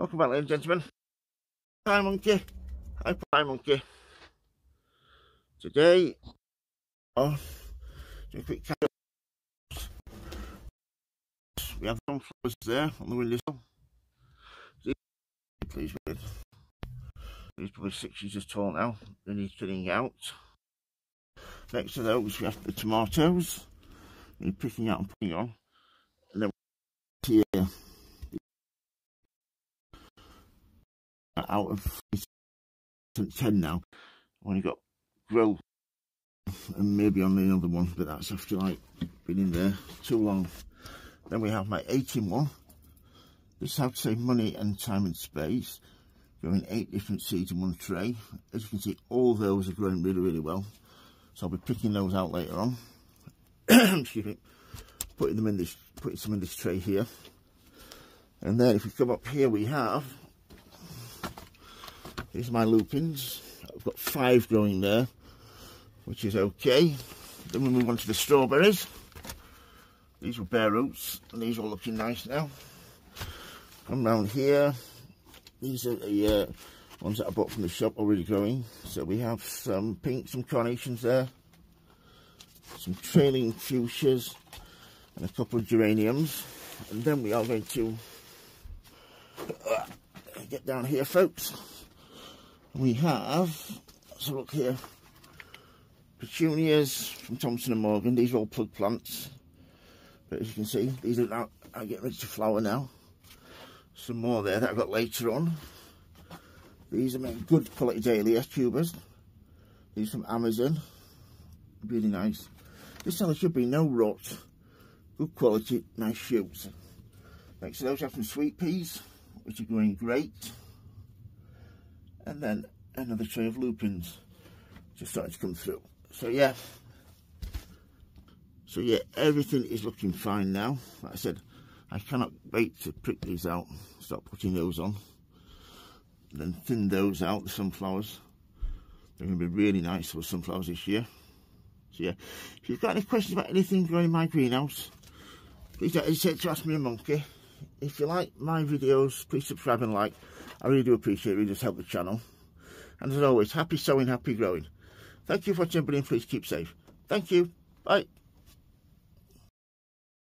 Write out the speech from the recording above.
Welcome back, ladies and gentlemen. Hi Monkey. Hi Monkey. Today, do a quick catch up. We have sunflowers there on the windowsill. Please with. These probably 6 inches tall now. They need thinning out. Next to those we have the tomatoes. We need picking out and putting on. And then here, out of 10 now. Only got grow and maybe on the other one, but that's after like been in there too long. Then we have my 8-in-1. This is how to save money and time and space. Growing 8 different seeds in one tray. As you can see, all those are growing really well. So I'll be picking those out later on. Excuse me. Putting some in this tray here. And then if we come up here, we have, these are my lupins. I've got 5 growing there, which is okay. Then we move on to the strawberries. These were bare roots, and these are looking nice now. Come round here. These are the ones that I bought from the shop, already growing. So we have some pink, some carnations there, some trailing fuchsias, and a couple of geraniums. And then we are going to get down here, folks. We have, let's have a look here, petunias from Thompson & Morgan. These are all plug plants, but as you can see, these are now getting ready to flower now. Some more there that I got later on. These are my good quality dahlia tubers. These from Amazon, really nice. This time there should be no rot, good quality, nice shoots. Next to those we have some sweet peas, which are growing great. And then another tray of lupins just starting to come through. So yeah, everything is looking fine now. Like I said, I cannot wait to prick these out, start putting those on, and then thin those out, the sunflowers. They're going to be really nice for sunflowers this year. So yeah, if you've got any questions about anything growing in my greenhouse, please don't hesitate to ask me a monkey. If you like my videos, please subscribe and like. I really do appreciate it, really does help the channel. And as always, happy sowing, happy growing. Thank you for watching, everybody, and please keep safe. Thank you. Bye.